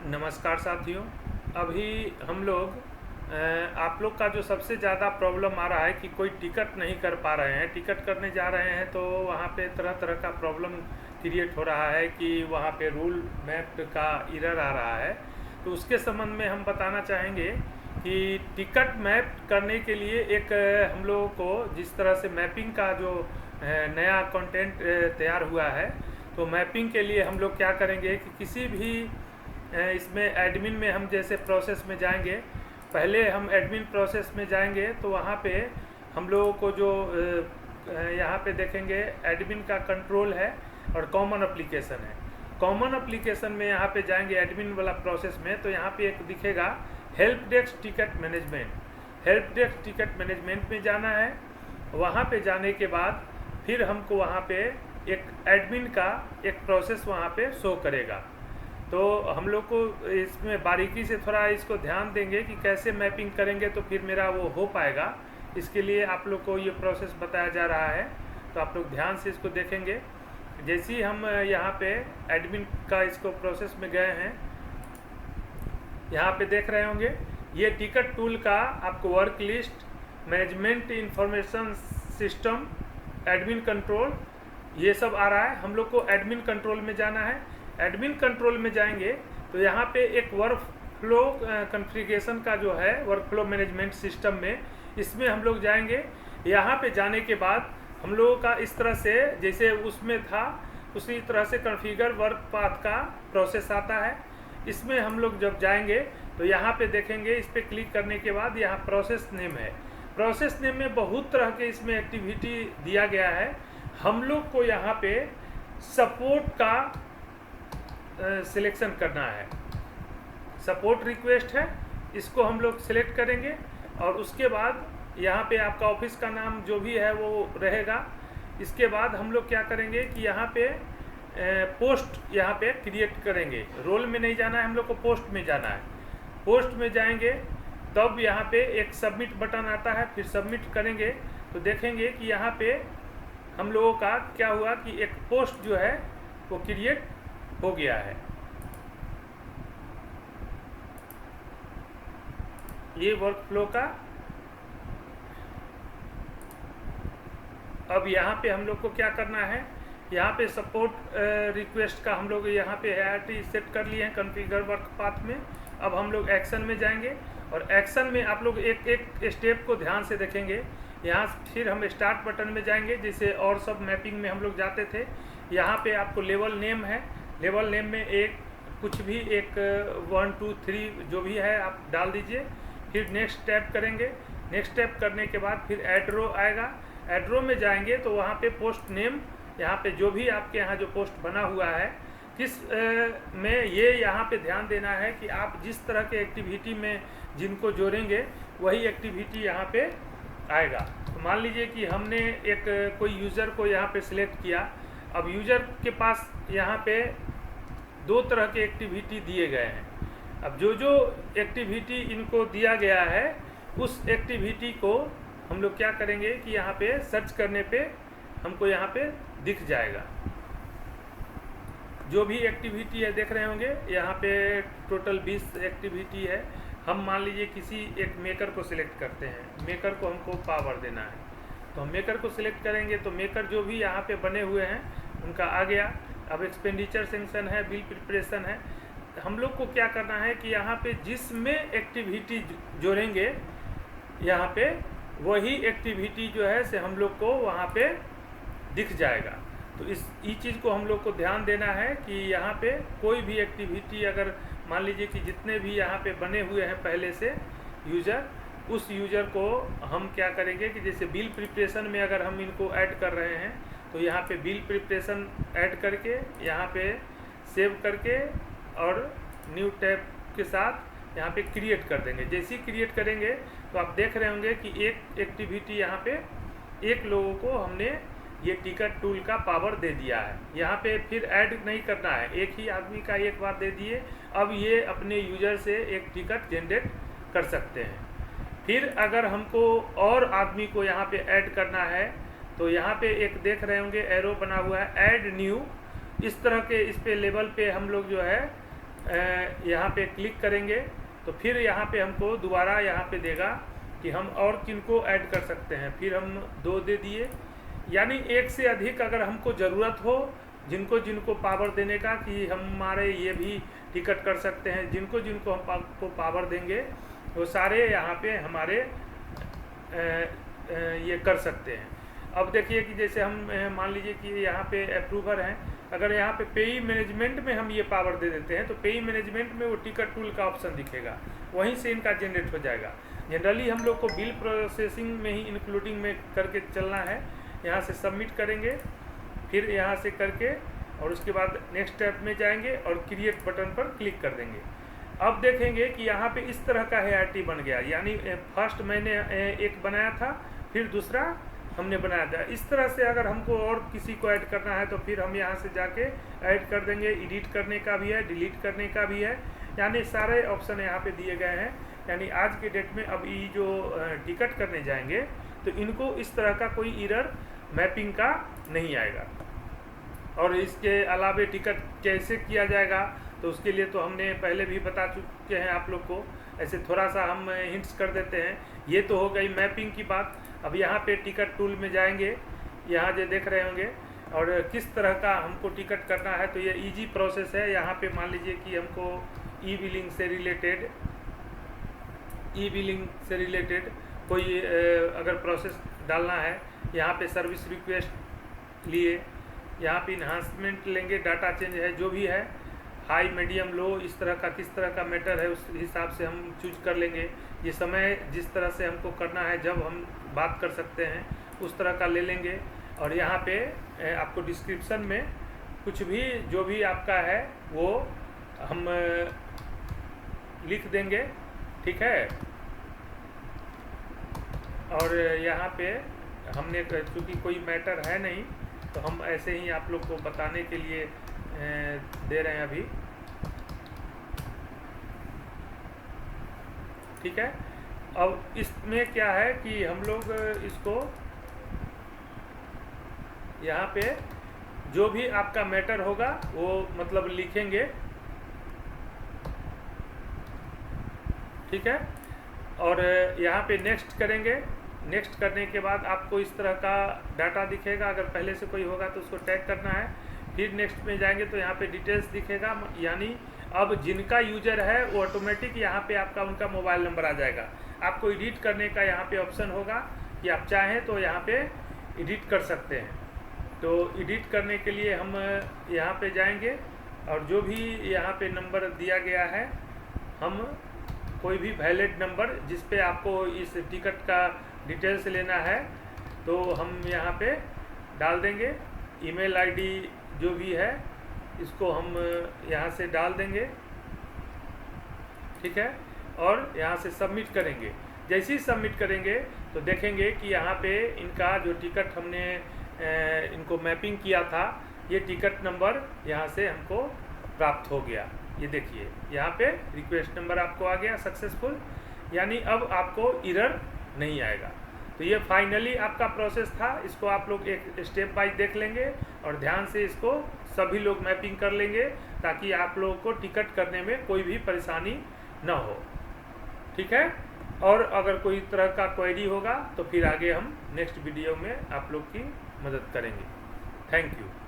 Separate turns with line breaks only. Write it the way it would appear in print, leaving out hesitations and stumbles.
नमस्कार साथियों। अभी हम लोग आप लोग का जो सबसे ज़्यादा प्रॉब्लम आ रहा है कि कोई टिकट नहीं कर पा रहे हैं, टिकट करने जा रहे हैं तो वहाँ पे तरह तरह का प्रॉब्लम क्रिएट हो रहा है कि वहाँ पे रूल मैप का एरर आ रहा है। तो उसके संबंध में हम बताना चाहेंगे कि टिकट मैप करने के लिए एक हम लोगों को जिस तरह से मैपिंग का जो नया कंटेंट तैयार हुआ है, तो मैपिंग के लिए हम लोग क्या करेंगे कि किसी भी इसमें एडमिन में हम जैसे प्रोसेस में जाएंगे, पहले हम एडमिन प्रोसेस में जाएंगे तो वहाँ पे हम लोगों को जो यहाँ पे देखेंगे एडमिन का कंट्रोल है और कॉमन एप्लीकेशन है। कॉमन एप्लीकेशन में यहाँ पे जाएंगे एडमिन वाला प्रोसेस में, तो यहाँ पे एक दिखेगा help desk ticket management. Help desk ticket management में जाना है। वहाँ पे जाने के बाद फिर हमको वहाँ पे एक एडमिन का एक प्रोसेस वहाँ पे शो करेगा। तो हम लोग को इसमें बारीकी से थोड़ा इसको ध्यान देंगे कि कैसे मैपिंग करेंगे तो फिर मेरा वो हो पाएगा। इसके लिए आप लोग को ये प्रोसेस बताया जा रहा है, तो आप लोग ध्यान से इसको देखेंगे। जैसे ही हम यहाँ पे एडमिन का इसको प्रोसेस में गए हैं, यहाँ पे देख रहे होंगे ये टिकट टूल का आपको work list, management information system, admin control, ये सब आ रहा है। हम लोग को एडमिन कंट्रोल में जाना है। एडमिन कंट्रोल में जाएंगे तो यहाँ पे एक वर्क फ्लो कॉन्फ़िगरेशन का जो है वर्क फ्लो मैनेजमेंट सिस्टम में, इसमें हम लोग जाएंगे। यहाँ पे जाने के बाद हम लोगों का इस तरह से जैसे उसमें था उसी तरह से कॉन्फ़िगर वर्क पाथ का प्रोसेस आता है। इसमें हम लोग जब जाएंगे तो यहाँ पे देखेंगे, इस पर क्लिक करने के बाद यहाँ प्रोसेस नेम है। प्रोसेस नेम में बहुत तरह के इसमें एक्टिविटी दिया गया है। हम लोग को यहाँ पे सपोर्ट का सिलेक्शन करना है। सपोर्ट रिक्वेस्ट है, इसको हम लोग सिलेक्ट करेंगे और उसके बाद यहाँ पे आपका ऑफिस का नाम जो भी है वो रहेगा। इसके बाद हम लोग क्या करेंगे कि यहाँ पे पोस्ट यहाँ पे क्रिएट करेंगे। रोल में नहीं जाना है, हम लोग को पोस्ट में जाना है। पोस्ट में जाएंगे तब यहाँ पे एक सबमिट बटन आता है, फिर सबमिट करेंगे तो देखेंगे कि यहाँ पे हम लोगों का क्या हुआ कि एक पोस्ट जो है वो क्रिएट हो गया है। ये वर्क फ्लो का। अब यहाँ पे हम लोग को क्या करना है, यहाँ पे सपोर्ट रिक्वेस्ट का हम लोग यहाँ पे हायरार्की सेट कर लिए हैं कॉन्फ़िगर वर्क पाथ में। अब हम लोग एक्शन में जाएंगे और एक्शन में आप लोग एक एक स्टेप को ध्यान से देखेंगे। यहाँ फिर हम स्टार्ट बटन में जाएंगे, जैसे और सब मैपिंग में हम लोग जाते थे। यहाँ पे आपको लेवल नेम है, लेवल नेम में एक कुछ भी एक 1 2 3 जो भी है आप डाल दीजिए। फिर नेक्स्ट टैप करेंगे। नेक्स्ट टैप करने के बाद फिर एड्रो आएगा। एड्रो में जाएंगे तो वहाँ पे पोस्ट नेम, यहाँ पे जो भी आपके यहाँ जो पोस्ट बना हुआ है किस में, ये यहाँ पे ध्यान देना है कि आप जिस तरह के एक्टिविटी में जिनको जोड़ेंगे वही एक्टिविटी यहाँ पे आएगा। तो मान लीजिए कि हमने एक कोई यूज़र को यहाँ पे सिलेक्ट किया। अब यूज़र के पास यहाँ पे दो तरह के एक्टिविटी दिए गए हैं। अब जो जो एक्टिविटी इनको दिया गया है उस एक्टिविटी को हम लोग क्या करेंगे कि यहाँ पे सर्च करने पे हमको यहाँ पे दिख जाएगा। जो भी एक्टिविटी है देख रहे होंगे यहाँ पे टोटल 20 एक्टिविटी है। हम मान लीजिए किसी एक मेकर को सिलेक्ट करते हैं, मेकर को हमको पावर देना है तो हम मेकर को सिलेक्ट करेंगे तो मेकर जो भी यहाँ पे बने हुए हैं उनका आ गया। अब एक्सपेंडिचर सेंक्शन है, बिल प्रिपरेशन है। हम लोग को क्या करना है कि यहाँ पे जिसमें एक्टिविटी जोड़ेंगे यहाँ पे वही एक्टिविटी जो है से हम लोग को वहाँ पे दिख जाएगा। तो इस चीज़ को हम लोग को ध्यान देना है कि यहाँ पे कोई भी एक्टिविटी अगर मान लीजिए कि जितने भी यहाँ पे बने हुए हैं पहले से यूज़र, उस यूज़र को हम क्या करेंगे कि जैसे बिल प्रिपरेशन में अगर हम इनको ऐड कर रहे हैं तो यहाँ पे बिल प्रिपरेशन ऐड करके यहाँ पे सेव करके और न्यू टैब के साथ यहाँ पे क्रिएट कर देंगे। जैसे ही क्रिएट करेंगे तो आप देख रहे होंगे कि एक एक्टिविटी यहाँ पे एक लोगों को हमने ये टिकट टूल का पावर दे दिया है। यहाँ पे फिर ऐड नहीं करना है, एक ही आदमी का एक बार दे दिए। अब ये अपने यूज़र से एक टिकट जनरेट कर सकते हैं। फिर अगर हमको और आदमी को यहाँ पे ऐड करना है तो यहाँ पे एक देख रहे होंगे एरो बना हुआ है ऐड न्यू। इस तरह के इस पे लेवल पे हम लोग जो है यहाँ पे क्लिक करेंगे तो फिर यहाँ पे हमको दोबारा यहाँ पे देगा कि हम और किनको ऐड कर सकते हैं। फिर हम 2 दे दिए, यानी एक से अधिक अगर हमको ज़रूरत हो जिनको जिनको पावर देने का कि हम हमारे ये भी टिकट कर सकते हैं, जिनको जिनको हम को पावर देंगे वो सारे यहाँ पे हमारे ये कर सकते हैं। अब देखिए कि जैसे हम मान लीजिए कि यहाँ पे अप्रूवर हैं, अगर यहाँ पे पेई मैनेजमेंट में हम ये पावर दे देते हैं तो पेई मैनेजमेंट में वो टिकट टूल का ऑप्शन दिखेगा, वहीं से इनका जनरेट हो जाएगा। जनरली हम लोग को बिल प्रोसेसिंग में ही इंक्लूडिंग में करके चलना है। यहाँ से सबमिट करेंगे, फिर यहाँ से करके और उसके बाद नेक्स्ट स्टेप में जाएंगे और क्रिएट बटन पर क्लिक कर देंगे। अब देखेंगे कि यहाँ पे इस तरह का हेआरटी बन गया, यानी फर्स्ट मैंने एक बनाया था, फिर दूसरा हमने बनाया था। इस तरह से अगर हमको और किसी को ऐड करना है तो फिर हम यहाँ से जाके ऐड कर देंगे। एडिट करने का भी है, डिलीट करने का भी है, यानी सारे ऑप्शन यहाँ पे दिए गए हैं। यानी आज के डेट में अब ये जो टिकट करने जाएंगे तो इनको इस तरह का कोई एरर मैपिंग का नहीं आएगा। और इसके अलावा टिकट कैसे किया जाएगा तो उसके लिए तो हमने पहले भी बता चुके हैं आप लोग को, ऐसे थोड़ा सा हम हिंट्स कर देते हैं। ये तो हो गई मैपिंग की बात। अब यहाँ पे टिकट टूल में जाएंगे, यहाँ जो देख रहे होंगे, और किस तरह का हमको टिकट करना है तो ये इजी प्रोसेस है। यहाँ पे मान लीजिए कि हमको ई बिलिंग से रिलेटेड कोई अगर प्रोसेस डालना है, यहाँ पे सर्विस रिक्वेस्ट लिए, यहाँ पे इन्हांसमेंट लेंगे, डाटा चेंज है, जो भी है हाई मीडियम लो, इस तरह का किस तरह का मैटर है उस हिसाब से हम चूज कर लेंगे। ये समय जिस तरह से हमको करना है, जब हम बात कर सकते हैं उस तरह का ले लेंगे। और यहाँ पे आपको डिस्क्रिप्शन में कुछ भी जो भी आपका है वो हम लिख देंगे, ठीक है। और यहाँ पे हमने चूँकि कोई मैटर है नहीं तो हम ऐसे ही आप लोग को बताने के लिए दे रहे हैं अभी, ठीक है। अब इसमें क्या है कि हम लोग इसको यहाँ पे जो भी आपका मैटर होगा वो मतलब लिखेंगे, ठीक है। और यहाँ पे नेक्स्ट करेंगे। नेक्स्ट करने के बाद आपको इस तरह का डाटा दिखेगा, अगर पहले से कोई होगा तो उसको टैग करना है। फिर नेक्स्ट में जाएंगे तो यहाँ पे डिटेल्स दिखेगा, यानी अब जिनका यूजर है वो ऑटोमेटिक यहाँ पे आपका उनका मोबाइल नंबर आ जाएगा। आपको एडिट करने का यहाँ पे ऑप्शन होगा कि आप चाहें तो यहाँ पे एडिट कर सकते हैं। तो एडिट करने के लिए हम यहाँ पे जाएंगे और जो भी यहाँ पे नंबर दिया गया है, हम कोई भी वैलिड नंबर जिस पे आपको इस टिकट का डिटेल्स लेना है तो हम यहाँ पे डाल देंगे। ईमेल आईडी जो भी है इसको हम यहाँ से डाल देंगे, ठीक है। और यहाँ से सबमिट करेंगे। जैसे ही सबमिट करेंगे तो देखेंगे कि यहाँ पे इनका जो टिकट हमने इनको मैपिंग किया था, ये टिकट नंबर यहाँ से हमको प्राप्त हो गया। ये देखिए यहाँ पे रिक्वेस्ट नंबर आपको आ गया सक्सेसफुल, यानी अब आपको एरर नहीं आएगा। तो ये फाइनली आपका प्रोसेस था। इसको आप लोग एक स्टेप बाय देख लेंगे और ध्यान से इसको सभी लोग मैपिंग कर लेंगे ताकि आप लोगों को टिकट करने में कोई भी परेशानी न हो, ठीक है। और अगर कोई तरह का क्वेरी होगा तो फिर आगे हम नेक्स्ट वीडियो में आप लोग की मदद करेंगे। Thank you.